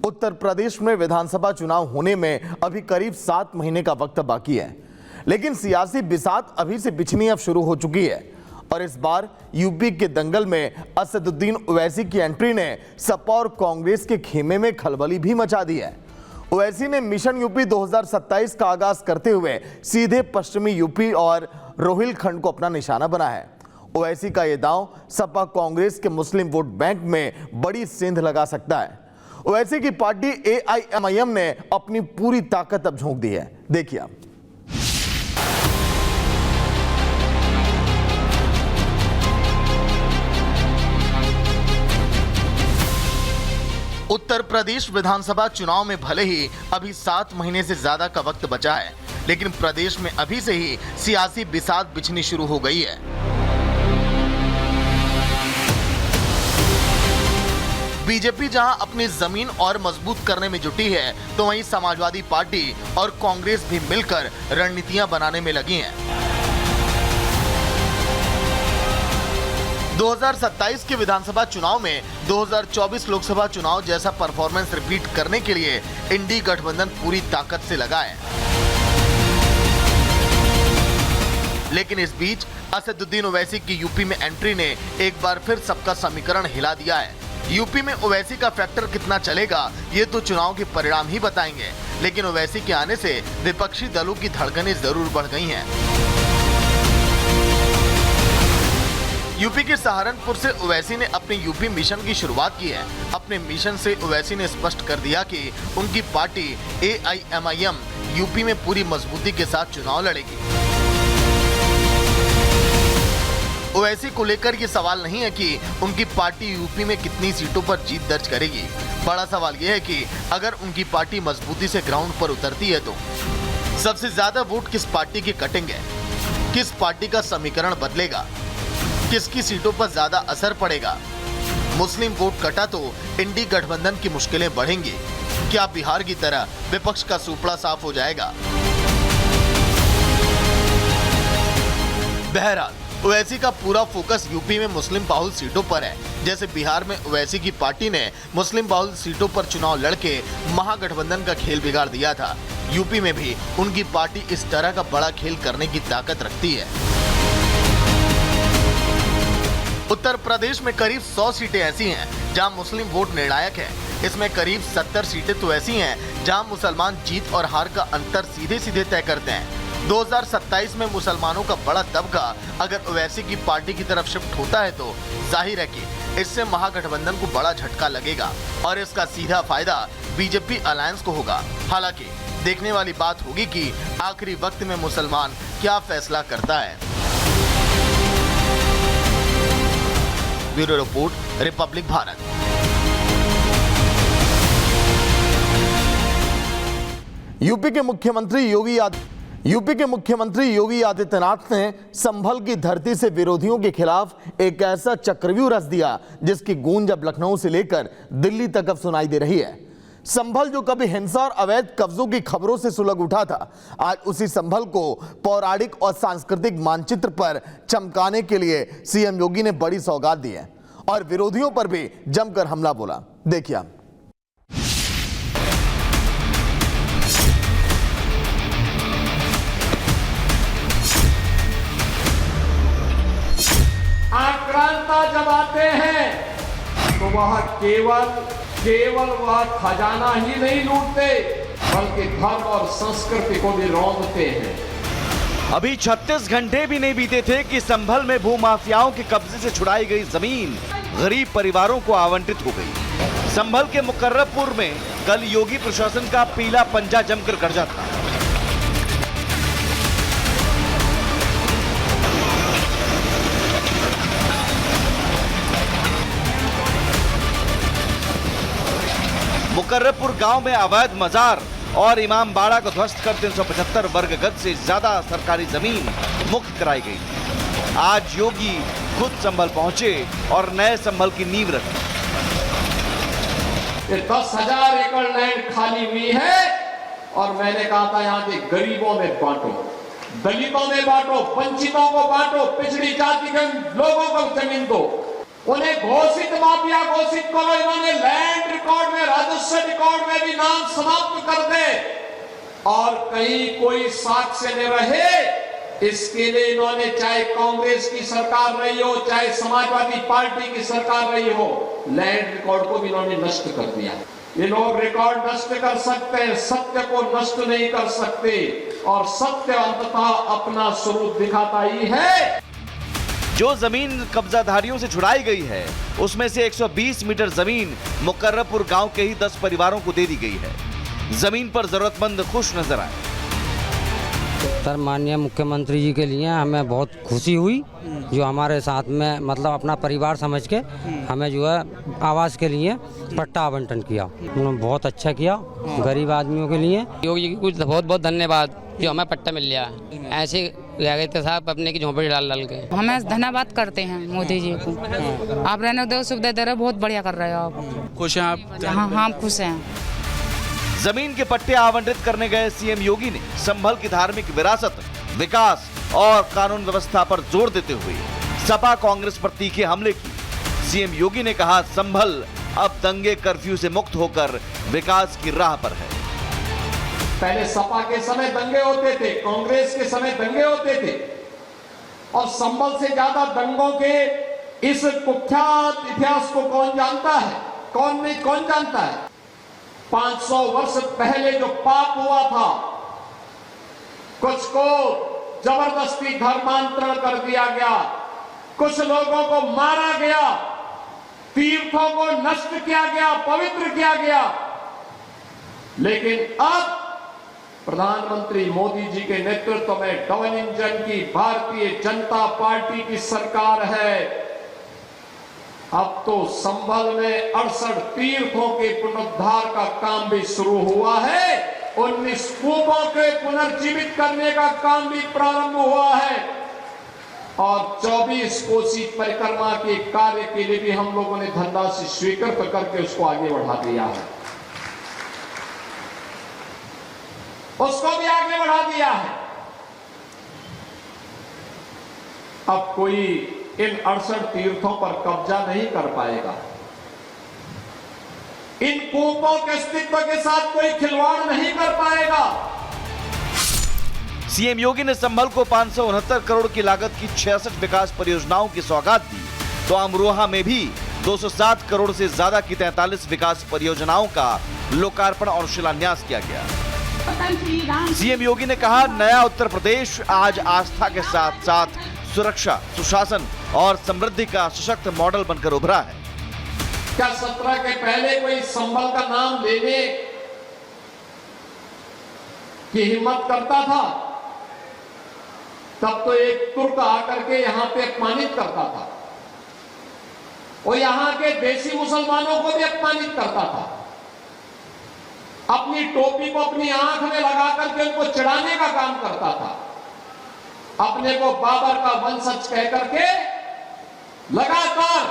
उत्तर प्रदेश में विधानसभा चुनाव होने में अभी करीब 7 महीने का वक्त बाकी है, लेकिन सियासी बिसात अभी से बिछनी अब शुरू हो चुकी है। और इस बार यूपी के दंगल में असदुद्दीन ओवैसी की एंट्री ने सपा और कांग्रेस के खेमे में खलबली भी मचा दी है। ओवैसी ने मिशन यूपी 2027 का आगाज करते हुए सीधे पश्चिमी यूपी और रोहिलखंड को अपना निशाना बना है। ओवैसी का यह दांव सपा कांग्रेस के मुस्लिम वोट बैंक में बड़ी सेंध लगा सकता है। ओवैसी की पार्टी AIMIM ने अपनी पूरी ताकत अब झोंक दी है। देखिए आप। उत्तर प्रदेश विधानसभा चुनाव में भले ही अभी 7 महीने से ज्यादा का वक्त बचा है, लेकिन प्रदेश में अभी से ही सियासी बिसात बिछनी शुरू हो गई है। बीजेपी जहां अपनी जमीन और मजबूत करने में जुटी है, तो वहीं समाजवादी पार्टी और कांग्रेस भी मिलकर रणनीतियां बनाने में लगी हैं। 2027 के विधानसभा चुनाव में 2024 लोकसभा चुनाव जैसा परफॉर्मेंस रिपीट करने के लिए इंडी गठबंधन पूरी ताकत से लगा है। लेकिन इस बीच असदुद्दीन ओवैसी की यूपी में एंट्री ने एक बार फिर सबका समीकरण हिला दिया है। यूपी में ओवैसी का फैक्टर कितना चलेगा, ये तो चुनाव के परिणाम ही बताएंगे, लेकिन ओवैसी के आने से विपक्षी दलों की धड़कनें जरूर बढ़ गई हैं। यूपी के सहारनपुर से ओवैसी ने अपने यूपी मिशन की शुरुआत की है। अपने मिशन से ओवैसी ने स्पष्ट कर दिया कि उनकी पार्टी AIMIM यूपी में पूरी मजबूती के साथ चुनाव लड़ेगी। ओवैसी को लेकर ये सवाल नहीं है कि उनकी पार्टी यूपी में कितनी सीटों पर जीत दर्ज करेगी। बड़ा सवाल यह है कि अगर उनकी पार्टी मजबूती से ग्राउंड पर उतरती है तो सबसे ज्यादा वोट किस पार्टी के कटेंगे, किस पार्टी का समीकरण बदलेगा, किसकी सीटों पर ज्यादा असर पड़ेगा। मुस्लिम वोट कटा तो इंडी गठबंधन की मुश्किलें बढ़ेंगी। क्या बिहार की तरह विपक्ष का सूपड़ा साफ हो जाएगा? बहरहाल ओवैसी का पूरा फोकस यूपी में मुस्लिम बाहुल सीटों पर है। जैसे बिहार में ओवैसी की पार्टी ने मुस्लिम बाहुल सीटों पर चुनाव लड़के महागठबंधन का खेल बिगाड़ दिया था, यूपी में भी उनकी पार्टी इस तरह का बड़ा खेल करने की ताकत रखती है। उत्तर प्रदेश में करीब 100 सीटें ऐसी हैं जहां मुस्लिम वोट निर्णायक है। इसमें करीब 70 सीटें तो ऐसी हैं जहां मुसलमान जीत और हार का अंतर सीधे सीधे तय करते हैं। 2027 में मुसलमानों का बड़ा तबका अगर ओवैसी की पार्टी की तरफ शिफ्ट होता है तो जाहिर है कि इससे महागठबंधन को बड़ा झटका लगेगा और इसका सीधा फायदा बीजेपी अलायंस को होगा। हालांकि देखने वाली बात होगी कि आखिरी वक्त में मुसलमान क्या फैसला करता है। Bureau report, Republic Bharat. UP के मुख्यमंत्री योगी आदित्यनाथ ने संभल की धरती से विरोधियों के खिलाफ एक ऐसा चक्रव्यूह रच दिया जिसकी गूंज अब लखनऊ से लेकर दिल्ली तक अब सुनाई दे रही है। संभल जो कभी हिंसा और अवैध कब्जों की खबरों से सुलग उठा था, आज उसी संभल को पौराणिक और सांस्कृतिक मानचित्र पर चमकाने के लिए सीएम योगी ने बड़ी सौगात दी है और विरोधियों पर भी जमकर हमला बोला। देखिए आप। आक्रांता जब आते हैं तो वह केवल वह खजाना ही नहीं लूटते, बल्कि धर्म और संस्कृति को भी रौंदते हैं। अभी 36 घंटे भी नहीं बीते थे कि संभल में भूमाफियाओं के कब्जे से छुड़ाई गई जमीन गरीब परिवारों को आवंटित हो गई। संभल के मुकर्रबपुर में कल योगी प्रशासन का पीला पंजा जमकर गरजा था। मुकर्रबपुर गांव में अवैध मजार और इमाम बाड़ा को ध्वस्त कर 375 वर्ग गज से ज्यादा सरकारी जमीन मुक्त कराई गई। आज योगी खुद संभल पहुंचे और नए संभल की नींव रखी। 10,000 एकड़ लैंड खाली हुई है और मैंने कहा था यहाँ के गरीबों में बांटो, दलितों में बांटो, वंचितों को बांटो, पिछड़ी जाति के लोगों को जमीन दो। उन्हें घोषित माफिया घोषित करो। इन्होंने लैंड रिकॉर्ड में, राजस्व रिकॉर्ड में भी नाम समाप्त कर दे और कहीं कोई साक्ष्य न रहे, इसके लिए इन्होंने चाहे कांग्रेस की सरकार रही हो, चाहे समाजवादी पार्टी की सरकार रही हो, लैंड रिकॉर्ड को भी इन्होंने नष्ट कर दिया। ये लोग रिकॉर्ड नष्ट कर सकते हैं, सत्य को नष्ट नहीं कर सकते, और सत्य अंततः अपना स्वरूप दिखाता ही है। जो जमीन कब्जाधारियों से छुड़ाई गई है उसमें से 120 मीटर जमीन मुकर्रबपुर गांव के ही 10 परिवारों को दे दी गई है। जमीन पर जरूरतमंद खुश नजर आए। सर, माननीय मुख्यमंत्री जी के लिए हमें बहुत खुशी हुई, जो हमारे साथ में मतलब अपना परिवार समझ के हमें जो है आवास के लिए पट्टा आवंटन किया। उन्होंने बहुत अच्छा किया गरीब आदमियों के लिए। योगी जी को बहुत बहुत धन्यवाद, जो हमें पट्टा मिल गया। ऐसे रह गए थे साहब अपने की झोंपड़ी डाल के। हमें धन्यवाद करते हैं मोदी जी को, आप रहने दो, सुविधा दे रहे, बहुत बढ़िया कर रहे हो आप। खुश हैं आप? हाँ, हम खुश हैं। जमीन के पट्टे आवंटित करने गए सीएम योगी ने संभल की धार्मिक विरासत, विकास और कानून व्यवस्था पर जोर देते हुए सपा कांग्रेस पर तीखे हमले की। सीएम योगी ने कहा, संभल अब दंगे कर्फ्यू से मुक्त होकर विकास की राह पर है। पहले सपा के समय दंगे होते थे, कांग्रेस के समय दंगे होते थे, और संभल से ज्यादा दंगों के इस कुख्यात इतिहास को कौन जानता है? कौन नहीं, कौन जानता है? 500 वर्ष पहले जो पाप हुआ था, कुछ को जबरदस्ती धर्मांतरण कर दिया गया, कुछ लोगों को मारा गया, तीर्थों को नष्ट किया गया, पवित्र किया गया। लेकिन अब प्रधानमंत्री मोदी जी के नेतृत्व में डबल इंजन की भारतीय जनता पार्टी की सरकार है। अब तो संभल में 68 तीर्थों के पुनरुद्धार का काम भी शुरू हुआ है। 19 कूपों के पुनर्जीवित करने का काम भी प्रारंभ हुआ है, और 24 कोसी परिक्रमा के कार्य के लिए भी हम लोगों ने धनराशि स्वीकृत करके उसको आगे बढ़ा दिया है, उसको भी आगे बढ़ा दिया है। अब कोई इन 68 तीर्थों पर कब्जा नहीं कर पाएगा। इन कूपों के अस्तित्व के साथ कोई खिलवाड़ नहीं कर पाएगा। सीएम योगी ने संभल को 569 करोड़ की लागत की 66 विकास परियोजनाओं की सौगात दी, तो अमरोहा में भी 207 करोड़ से ज्यादा की 43 विकास परियोजनाओं का लोकार्पण और शिलान्यास किया गया। सीएम योगी ने कहा, नया उत्तर प्रदेश आज आस्था के साथ साथ सुरक्षा, सुशासन और समृद्धि का सशक्त मॉडल बनकर उभरा है। क्या 17 के पहले कोई संभल का नाम लेने की हिम्मत करता था? तब तो एक तुर्क आकर के यहां पे अपमानित करता था, और यहां के देसी मुसलमानों को भी अपमानित करता था। अपनी टोपी को अपनी आंख में लगा करके उनको चिढ़ाने का काम करता था। अपने को बाबर का वंशज कह करके लगातार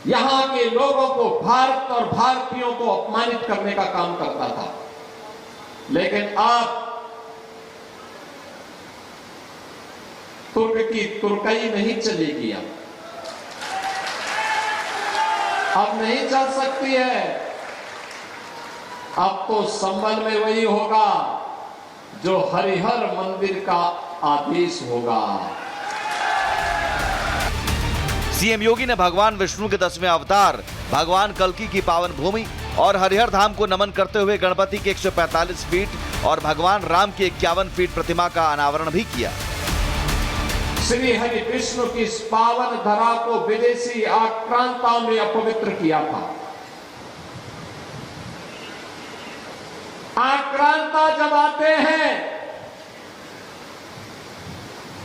यहां के लोगों को, भारत और भारतीयों को अपमानित करने का काम करता था। लेकिन अब तुर्क की तुर्कई नहीं चलेगी, अब नहीं चल सकती है। अब तो संबल में वही होगा जो हरिहर मंदिर का आदेश होगा। सीएम योगी ने भगवान विष्णु के 10वें अवतार भगवान कल्की की पावन भूमि और हरिहर धाम को नमन करते हुए गणपति की 145 फीट और भगवान राम की 51 फीट प्रतिमा का अनावरण भी किया। श्री हरि विष्णु की इस पावन धरा को विदेशी आक्रांताओं ने अपवित्र किया था। आक्रांता जब आते हैं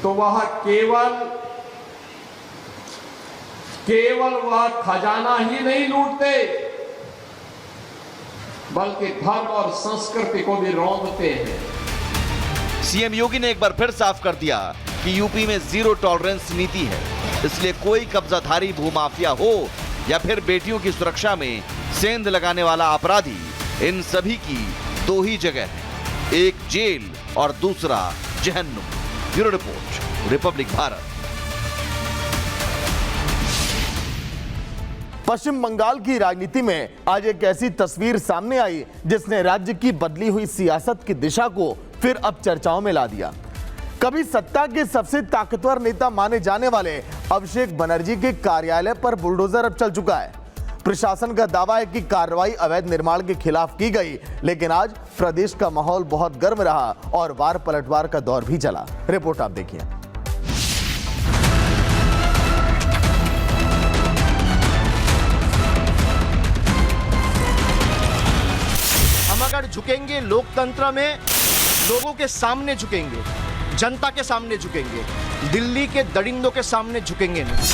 तो वह केवल वह खजाना ही नहीं लूटते, बल्कि धर्म और संस्कृति को भी रौंदते हैं। सीएम योगी ने एक बार फिर साफ कर दिया कि यूपी में जीरो टॉलरेंस नीति है, इसलिए कोई कब्जाधारी भूमाफिया हो या फिर बेटियों की सुरक्षा में सेंध लगाने वाला अपराधी, इन सभी की दो ही जगह है, एक जेल और दूसरा जहन्नुम। Bureau report, Republic Bharat. Paschim Bangal की राजनीति में आज एक ऐसी तस्वीर सामने आई जिसने राज्य की बदली हुई सियासत की दिशा को फिर अब चर्चाओं में ला दिया। कभी सत्ता के सबसे ताकतवर नेता माने जाने वाले अभिषेक बनर्जी के कार्यालय पर बुलडोजर अब चल चुका है। प्रशासन का दावा है कि कार्रवाई अवैध निर्माण के खिलाफ की गई, लेकिन आज प्रदेश का माहौल बहुत गर्म रहा और वार पलटवार का दौर भी चला। रिपोर्ट आप देखिए। हम अगर झुकेंगे लोकतंत्र में, लोगों के सामने झुकेंगे, जनता के सामने झुकेंगे, दिल्ली के दरिंदों के सामने झुकेंगे नहीं।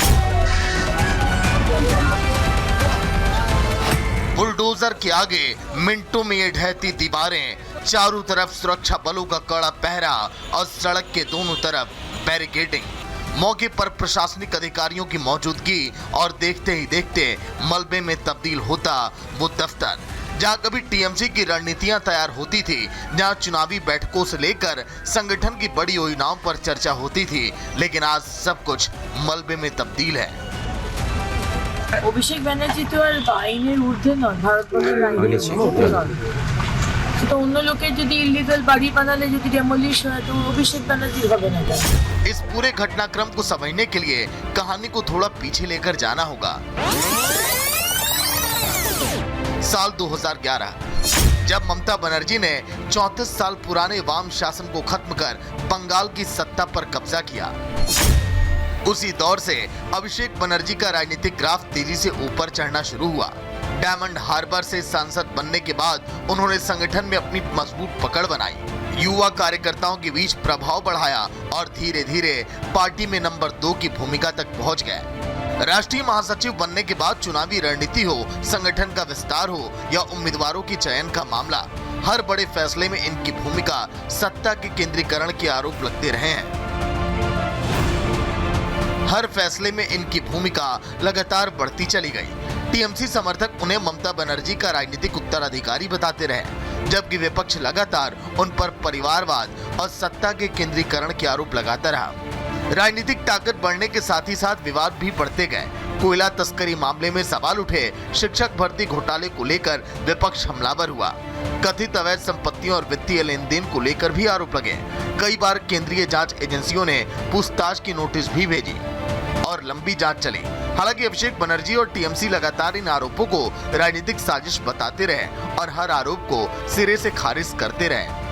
बुलडोजर के आगे मिनटों में ये ढहती दीवारें, चारों तरफ सुरक्षा बलों का कड़ा पहरा और सड़क के दोनों तरफ बैरिकेडिंग। मौके पर प्रशासनिक अधिकारियों की मौजूदगी और देखते ही देखते मलबे में तब्दील होता वो दफ्तर जहां कभी टीएमसी की रणनीतियां तैयार होती थी, जहां चुनावी बैठकों से लेकर संगठन की बड़ी योजनाओं पर चर्चा होती थी, लेकिन आज सब कुछ मलबे में तब्दील है। অভিষেক ব্যানার্জি তো আর আইনের ঊর্ধ্বে নয়, ভারতবর্ষের আইনের ঊর্ধ্বে নয়। তো অন্য লোকের যদি ইলিগাল বাড়ি বানালে যদি ডেমোলিশ হয় তো অভিষেক ব্যানার্জির হবে না। इस पूरे घटनाक्रम को समझने के लिए कहानी को थोड़ा पीछे लेकर जाना होगा। साल 2011 जब ममता बनर्जी ने 34 साल पुराने वाम शासन को खत्म कर बंगाल की सत्ता पर कब्जा किया, उसी दौर से अभिषेक बनर्जी का राजनीतिक ग्राफ तेजी से ऊपर चढ़ना शुरू हुआ। डायमंड हार्बर से सांसद बनने के बाद उन्होंने संगठन में अपनी मजबूत पकड़ बनाई, युवा कार्यकर्ताओं के बीच प्रभाव बढ़ाया और धीरे धीरे पार्टी में नंबर 2 की भूमिका तक पहुंच गए। राष्ट्रीय महासचिव बनने के बाद चुनावी रणनीति हो, संगठन का विस्तार हो या उम्मीदवारों की चयन का मामला, हर बड़े फैसले में इनकी भूमिका सत्ता के केंद्रीकरण के आरोप लगते रहे हैं। हर फैसले में इनकी भूमिका लगातार बढ़ती चली गई। टीएमसी समर्थक उन्हें ममता बनर्जी का राजनीतिक उत्तराधिकारी बताते रहे, जबकि विपक्ष लगातार उन पर परिवारवाद और सत्ता के केंद्रीकरण के आरोप लगाता रहा। राजनीतिक ताकत बढ़ने के साथ ही साथ विवाद भी बढ़ते गए। कोयला तस्करी मामले में सवाल उठे, शिक्षक भर्ती घोटाले को लेकर विपक्ष हमलावर हुआ, कथित अवैध संपत्तियों और वित्तीय लेन देन को लेकर भी आरोप लगे। कई बार केंद्रीय जांच एजेंसियों ने पूछताछ की नोटिस भी भेजी और लंबी जांच चली। हालांकि अभिषेक बनर्जी और टीएमसी लगातार इन आरोपों को राजनीतिक साजिश बताते रहे और हर आरोप को सिरे से खारिज करते रहे।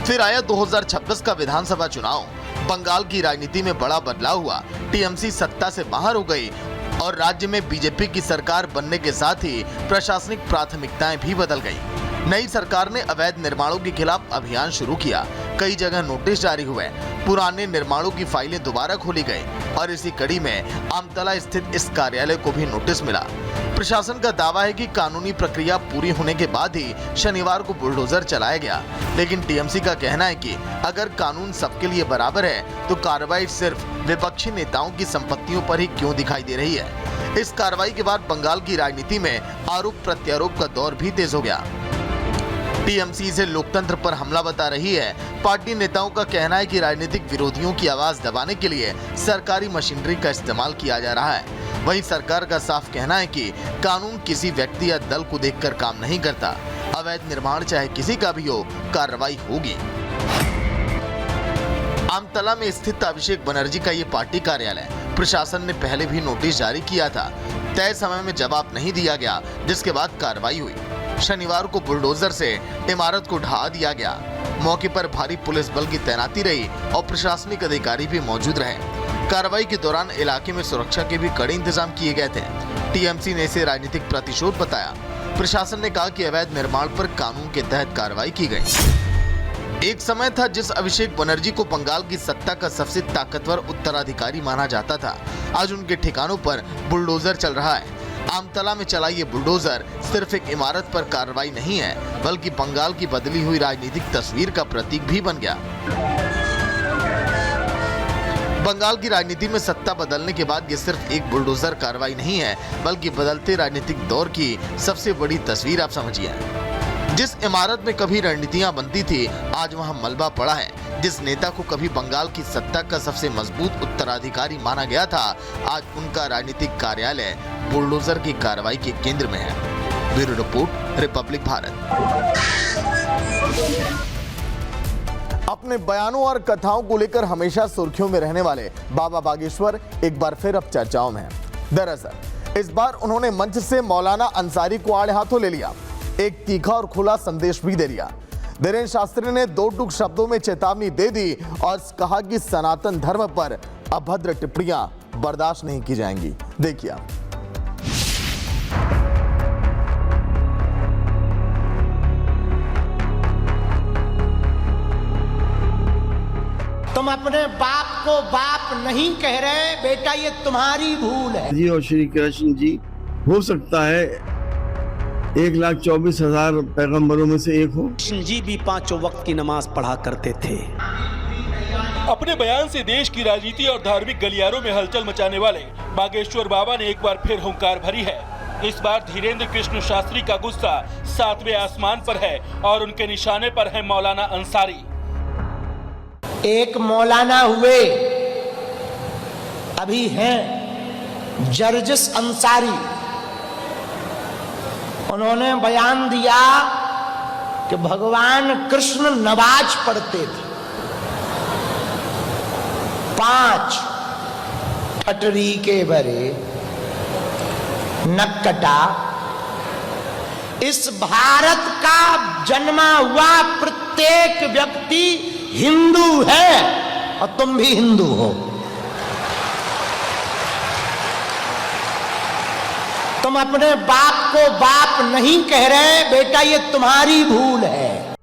फिर आया 2026 का विधानसभा चुनाव। बंगाल की राजनीति में बड़ा बदलाव हुआ। टीएमसी सत्ता से बाहर हो गई और राज्य में बीजेपी की सरकार बनने के साथ ही प्रशासनिक प्राथमिकताएं भी बदल गई। नई सरकार ने अवैध निर्माणों के खिलाफ अभियान शुरू किया। कई जगह नोटिस जारी हुए, पुराने निर्माणों की फाइलें दोबारा खोली गई और इसी कड़ी में आमतला स्थित इस कार्यालय को भी नोटिस मिला। प्रशासन का दावा है कि कानूनी प्रक्रिया पूरी होने के बाद ही शनिवार को बुलडोजर चलाया गया, लेकिन टीएमसी का कहना है कि अगर कानून सबके लिए बराबर है तो कार्रवाई सिर्फ विपक्षी नेताओं की संपत्तियों पर ही क्यों दिखाई दे रही है। इस कार्रवाई के बाद बंगाल की राजनीति में आरोप प्रत्यारोप का दौर भी तेज हो गया। टीएमसी इसे लोकतंत्र पर हमला बता रही है। पार्टी नेताओं का कहना है कि राजनीतिक विरोधियों की आवाज दबाने के लिए सरकारी मशीनरी का इस्तेमाल किया जा रहा है। वहीं सरकार का साफ कहना है कि कानून किसी व्यक्ति या दल को देखकर काम नहीं करता। अवैध निर्माण चाहे किसी का भी हो, कार्रवाई होगी। आमतला में स्थित अभिषेक बनर्जी का ये पार्टी कार्यालय प्रशासन ने पहले भी नोटिस जारी किया था। तय समय में जवाब नहीं दिया गया, जिसके बाद कार्रवाई हुई। शनिवार को बुलडोजर से इमारत को ढहा दिया गया। मौके पर भारी पुलिस बल की तैनाती रही और प्रशासनिक अधिकारी भी मौजूद रहे। कार्रवाई के दौरान इलाके में सुरक्षा के भी कड़े इंतजाम किए गए थे। टीएमसी ने इसे राजनीतिक प्रतिशोध बताया। प्रशासन ने कहा कि अवैध निर्माण पर कानून के तहत कार्रवाई की गई। एक समय था जिस अभिषेक बनर्जी को बंगाल की सत्ता का सबसे ताकतवर उत्तराधिकारी माना जाता था, आज उनके ठिकानों पर बुलडोजर चल रहा है। आमतला में चला ये बुलडोजर सिर्फ एक इमारत पर कार्रवाई नहीं है, बल्कि बंगाल की बदली हुई राजनीतिक तस्वीर का प्रतीक भी बन गया। बंगाल की राजनीति में सत्ता बदलने के बाद ये सिर्फ एक बुलडोजर कार्रवाई नहीं है, बल्कि बदलते राजनीतिक दौर की सबसे बड़ी तस्वीर आप समझिए। जिस इमारत में कभी रणनीतियां बनती थी, आज वहां मलबा पड़ा है। जिस नेता को कभी बंगाल की सत्ता का सबसे मजबूत उत्तराधिकारी माना गया था, आज उनका राजनीतिक कार्यालय बुलडोजर की कार्रवाई के केंद्र में है। Bureau report, Republic Bharat. अपने बयानों और कथाओं को लेकर हमेशा सुर्खियों में रहने वाले बाबा बागेश्वर एक बार फिर अब चर्चाओं में हैं। दरअसल इस बार उन्होंने मंच से मौलाना अंसारी को आड़े हाथों ले लिया, एक तीखा और खुला संदेश भी दे दिया। धीरेन्द्र शास्त्री ने दो टूक शब्दों में चेतावनी दे दी और कहा कि सनातन धर्म पर अभद्र टिप्पणियां बर्दाश्त नहीं की जाएंगी। देखिए तुम अपने बाप को बाप नहीं कह रहे, बेटा ये तुम्हारी भूल है। जी और श्री कृष्ण जी, हो सकता है 1,24,000 पैगंबरों में से एक हो। कृष्ण जी भी 5 वक्त की नमाज पढ़ा करते थे। अपने बयान से देश की राजनीति और धार्मिक गलियारों में हलचल मचाने वाले बागेश्वर बाबा ने एक बार फिर हुंकार भरी है। इस बार धीरेन्द्र कृष्ण शास्त्री का गुस्सा 7वें आसमान पर है और उनके निशाने पर है मौलाना अंसारी। एक मौलाना हुए, अभी हैं जर्जिस अंसारी। उन्होंने बयान दिया कि भगवान कृष्ण नमाज पढ़ते थे। 5 अटरी के बरे नक्कटा। इस भारत का जन्मा हुआ प्रत्येक व्यक्ति हिंदू है और तुम भी हिंदू हो। तुम अपने बाप को बाप नहीं कह रहे, बेटा ये तुम्हारी भूल है।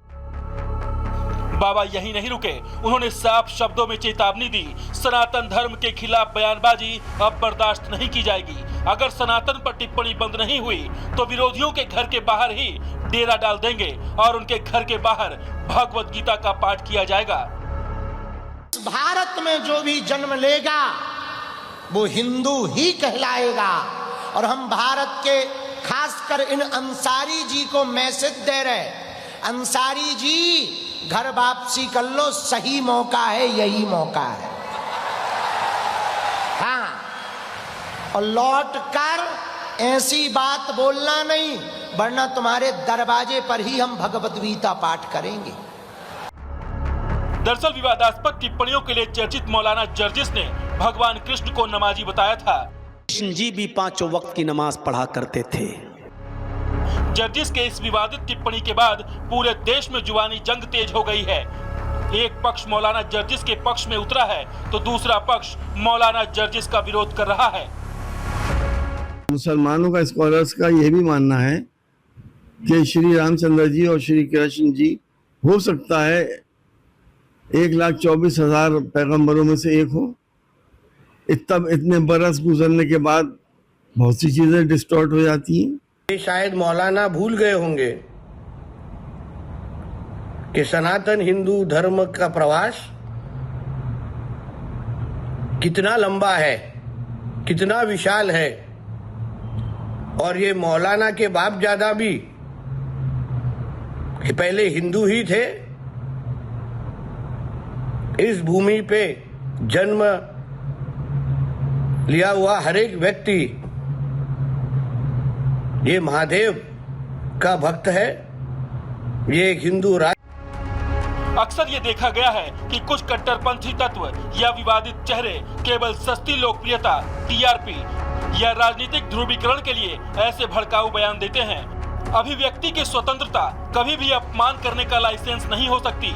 बाबा यही नहीं रुके, उन्होंने साफ शब्दों में चेतावनी दी, सनातन धर्म के खिलाफ बयानबाजी अब बर्दाश्त नहीं की जाएगी। अगर सनातन पर टिप्पणी बंद नहीं हुई तो विरोधियों के घर के बाहर ही डेरा डाल देंगे और उनके घर के बाहर भगवत गीता का पाठ किया जाएगा। भारत में जो भी जन्म लेगा वो हिंदू ही कहलाएगा। और हम भारत के खासकर इन अंसारी जी को मैसेज दे रहे, अंसारी जी घर वापसी कर लो, सही मौका है, यही मौका है। हाँ, और लौट कर ऐसी बात बोलना नहीं, वरना तुम्हारे दरवाजे पर ही हम भगवत गीता पाठ करेंगे। दरअसल विवादास्पद टिप्पणियों के लिए चर्चित मौलाना जर्जिस ने भगवान कृष्ण को नमाजी बताया था। कृष्ण जी भी 5 वक्त की नमाज पढ़ा करते थे। जर्जिस के इस विवादित टिप्पणी के बाद पूरे देश में जुबानी जंग तेज हो गई है। एक पक्ष मौलाना जर्जिस के पक्ष में उतरा है तो दूसरा पक्ष मौलाना जर्जिस का विरोध कर रहा है। मुसलमानों का, स्कॉलर्स का यह भी मानना है कि श्री रामचंद्र जी और श्री कृष्ण जी हो सकता है 1,24,000 पैगंबरों में से एक हो। इतने बरस गुजरने के बाद बहुत सी चीजें डिस्टॉर्ट हो जाती हैं। ये शायद मौलाना भूल गए होंगे कि सनातन हिंदू धर्म का प्रवास कितना लंबा है, कितना विशाल है। और ये मौलाना के बाप दादा भी पहले हिंदू ही थे। इस भूमि पे जन्म लिया हुआ हर एक व्यक्ति ये महादेव का भक्त है। ये एक हिंदू अक्सर ये देखा गया है कि कुछ कट्टरपंथी तत्व या विवादित चेहरे केवल सस्ती लोकप्रियता, टीआरपी या राजनीतिक ध्रुवीकरण के लिए ऐसे भड़काऊ बयान देते हैं। अभिव्यक्ति की स्वतंत्रता कभी भी अपमान करने का लाइसेंस नहीं हो सकती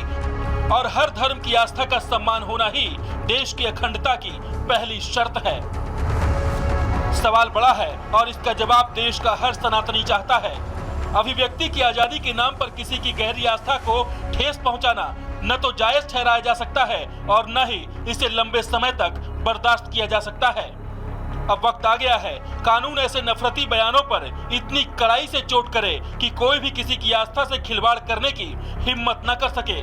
और हर धर्म की आस्था का सम्मान होना ही देश की अखंडता की पहली शर्त है। सवाल बड़ा है और इसका जवाब देश का हर सनातनी चाहता है। अभिव्यक्ति की आजादी के नाम पर किसी की गहरी आस्था को ठेस पहुंचाना न तो जायज ठहराया जा सकता है और न ही इसे लंबे समय तक बर्दाश्त किया जा सकता है। अब वक्त आ गया है कानून ऐसे नफरती बयानों पर इतनी कड़ाई से चोट करे कि कोई भी किसी की आस्था से खिलवाड़ करने की हिम्मत न कर सके।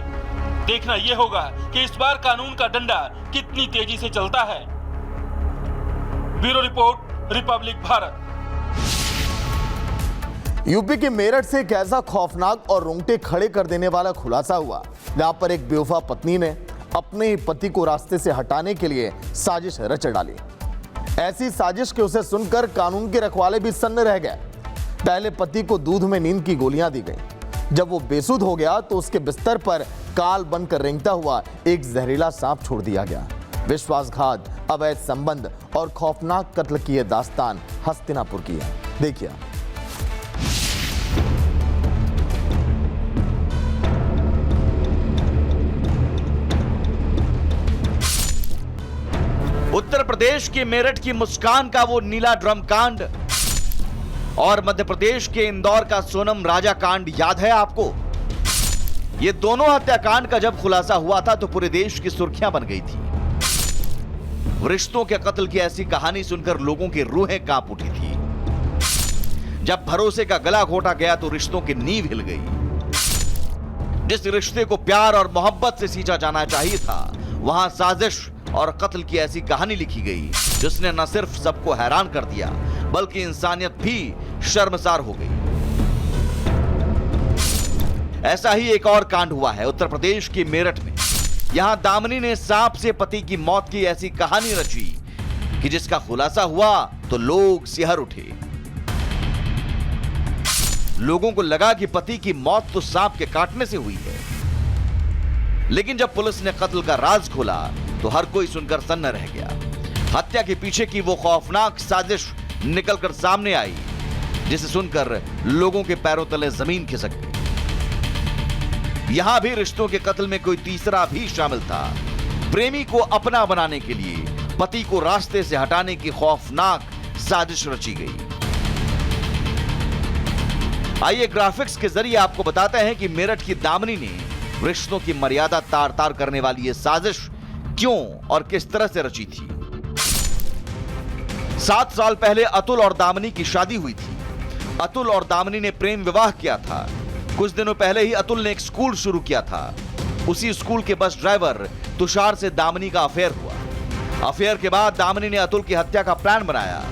देखना यह होगा कि इस बार कानून का डंडा कितनी तेजी से चलता है। Bureau report, Republic Bharat. UP के मेरठ से एक ऐसा खौफनाक और रोंगटे खड़े कर देने वाला खुलासा हुआ जहां पर एक बेवफा पत्नी ने अपने ही पति को रास्ते से हटाने के लिए साजिश रच डाली। ऐसी साजिश के उसे सुनकर कानून के रखवाले भी सन्न रह गए। पहले पति को दूध में नींद की गोलियां दी गई। जब वो बेसुध हो गया तो उसके बिस्तर पर काल बनकर रेंगता हुआ एक जहरीला सांप छोड़ दिया गया। विश्वासघात, अवैध संबंध और खौफनाक कत्ल की यह दास्तान हस्तिनापुर की है। देखिए। उत्तर प्रदेश के मेरठ की मुस्कान का वो नीला ड्रम कांड और मध्य प्रदेश के इंदौर का सोनम राजा कांड याद है आपको? ये दोनों हत्याकांड का जब खुलासा हुआ था तो पूरे देश की सुर्खियां बन गई थी। रिश्तों के कत्ल की ऐसी कहानी सुनकर लोगों की रूहें कांप उठी थी। जब भरोसे का गला घोटा गया तो रिश्तों की नींव हिल गई। जिस रिश्ते को प्यार और मोहब्बत से सींचा जाना चाहिए था, वहां साजिश और कत्ल की ऐसी कहानी लिखी गई जिसने न सिर्फ सबको हैरान कर दिया बल्कि इंसानियत भी शर्मसार हो गई। ऐसा ही एक और कांड हुआ है उत्तर प्रदेश के मेरठ में। यहां दामिनी ने सांप से पति की मौत की ऐसी कहानी रची कि जिसका खुलासा हुआ तो लोग सिहर उठे। लोगों को लगा कि पति की मौत तो सांप के काटने से हुई है, लेकिन जब पुलिस ने कत्ल का राज खोला तो हर कोई सुनकर सन्न रह गया। हत्या के पीछे की वो खौफनाक साजिश निकलकर सामने आई जिसे सुनकर लोगों के पैरों तले जमीन खिसक गई। यहां भी रिश्तों के कत्ल में कोई तीसरा भी शामिल था। प्रेमी को अपना बनाने के लिए पति को रास्ते से हटाने की खौफनाक साजिश रची गई। आइए ग्राफिक्स के जरिए आपको बताते हैं कि मेरठ की दामिनी ने रिश्तों की मर्यादा तार तार करने वाली यह साजिश क्यों और किस तरह से रची थी। 7 साल पहले अतुल और दामिनी की शादी हुई थी। अतुल और दामिनी ने प्रेम विवाह किया था। कुछ दिनों पहले ही अतुल ने एक स्कूल शुरू किया था। उसी स्कूल के बस ड्राइवर तुषार से दामिनी का अफेयर हुआ। अफेयर के बाद दामिनी ने अतुल की हत्या का प्लान बनाया।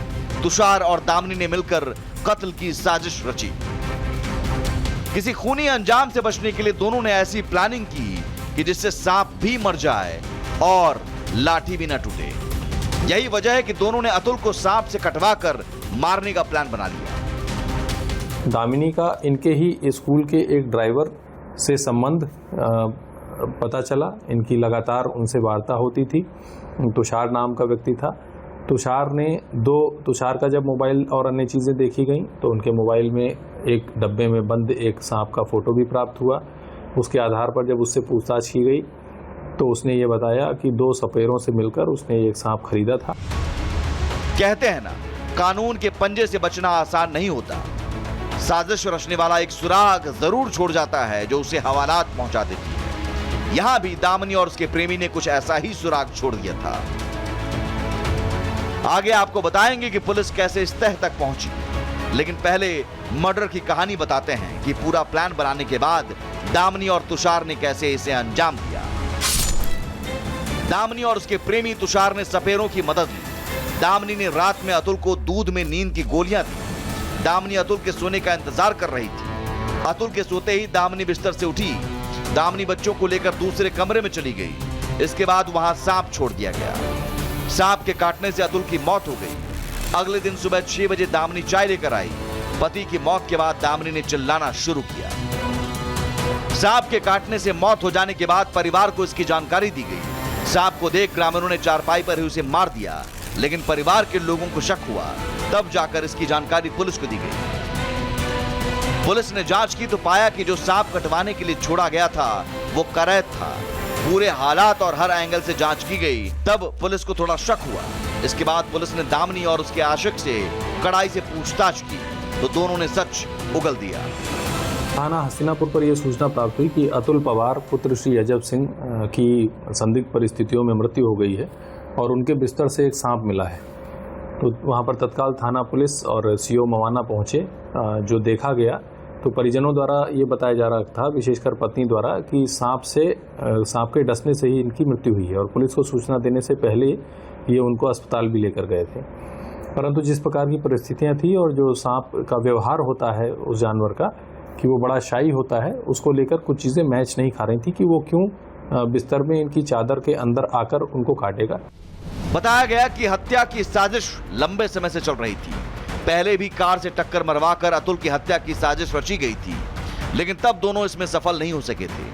तुषार और दामिनी ने मिलकर कत्ल की साजिश रची। किसी खूनी अंजाम से बचने के लिए दोनों ने ऐसी प्लानिंग की कि जिससे सांप भी मर जाए और लाठी भी न टूटे। यही वजह है कि दोनों ने अतुल को सांप से कटवाकर मारने का प्लान बना लिया। दामिनी का इनके ही स्कूल के एक ड्राइवर से संबंध पता चला। इनकी लगातार उनसे वार्ता होती थी। तुषार नाम का व्यक्ति था। तुषार का जब मोबाइल और अन्य चीज़ें देखी गई तो उनके मोबाइल में एक डब्बे में बंद एक सांप का फोटो भी प्राप्त हुआ। उसके आधार पर जब उससे पूछताछ की गई तो उसने ये बताया कि 2 सपेरों से मिलकर उसने एक सांप खरीदा था। कहते हैं ना, कानून के पंजे से बचना आसान नहीं होता। साजिश रचने वाला एक सुराग जरूर छोड़ जाता है जो उसे हवालात पहुंचा देती है। यहां भी दामिनी और उसके प्रेमी ने कुछ ऐसा ही सुराग छोड़ दिया था। आगे आपको बताएंगे कि पुलिस कैसे इस तह तक पहुंची, लेकिन पहले मर्डर की कहानी बताते हैं कि पूरा प्लान बनाने के बाद दामिनी और तुषार ने कैसे इसे अंजाम दिया। दामिनी और उसके प्रेमी तुषार ने सपेरों की मदद ली। दामिनी ने रात में अतुल को दूध में नींद की गोलियां दी। दामिनी अतुल के सोने का इंतजार कर रही थी। अतुल के सोते ही दामिनी बिस्तर से उठी। दामिनी बच्चों को लेकर दूसरे कमरे में चली गई। इसके बाद वहां सांप छोड़ दिया गया। सांप के काटने से अतुल की मौत हो गई। अगले दिन सुबह 6 बजे दामिनी चाय लेकर आई। पति की मौत के बाद दामिनी ने चिल्लाना शुरू किया। सांप के काटने से मौत हो जाने के बाद परिवार को इसकी जानकारी दी गई। सांप को देख ग्रामीणों ने चारपाई पर ही उसे मार दिया, लेकिन परिवार के लोगों को शक हुआ। तब जाकर इसकी जानकारी पुलिस को दी गई। पुलिस ने जांच की तो पाया कि जो सांप कटवाने के लिए छोड़ा गया था वो करैत था। पूरे हालात और हर एंगल से जांच की गई। तब पुलिस को थोड़ा शक हुआ। इसके बाद पुलिस ने दामिनी और उसके आशिक से कड़ाई से पूछताछ की तो दोनों ने सच उगल दिया। थाना हस्तिनापुर पर यह सूचना प्राप्त हुई कि अतुल पवार पुत्र श्री अजब सिंह की संदिग्ध परिस्थितियों में मृत्यु हो गई है और उनके बिस्तर से एक सांप मिला है। तो वहां पर तत्काल थाना पुलिस और सीओ मवाना पहुंचे। जो देखा गया तो परिजनों द्वारा ये बताया जा रहा था, विशेषकर पत्नी द्वारा, कि सांप के डसने से ही इनकी मृत्यु हुई है और पुलिस को सूचना देने से पहले ये उनको अस्पताल भी लेकर गए थे। परंतु जिस प्रकार की परिस्थितियां थी और जो सांप का व्यवहार होता है उस जानवर का कि वो बड़ा शाई होता है, उसको लेकर कुछ चीज़ें मैच नहीं खा रही थी कि वो क्यों बिस्तर में इनकी चादर के अंदर आकर उनको काटेगा। बताया गया कि हत्या की साजिश लंबे समय से चल रही थी। पहले भी कार से टक्कर मरवाकर अतुल की हत्या की साजिश रची गई थी, लेकिन तब दोनों इसमें सफल नहीं हो सके थे।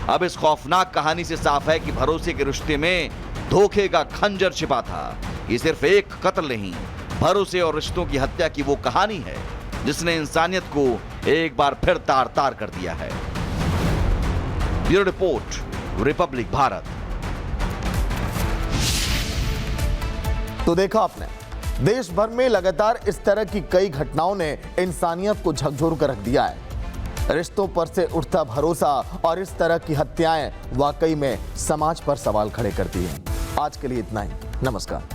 अब इस खौफनाक कहानी से साफ है कि भरोसे के रिश्ते में धोखे का खंजर छिपा था। ये सिर्फ एक कत्ल नहीं, भरोसे और रिश्तों की हत्या की वो कहानी है जिसने इंसानियत को एक बार फिर तार तार कर दिया है। Bureau report, Republic Bharat. तो देखा आपने, देश भर में लगातार इस तरह की कई घटनाओं ने इंसानियत को झकझोर कर रख दिया है। रिश्तों पर से उठता भरोसा और इस तरह की हत्याएं वाकई में समाज पर सवाल खड़े करती हैं। आज के लिए इतना ही। नमस्कार।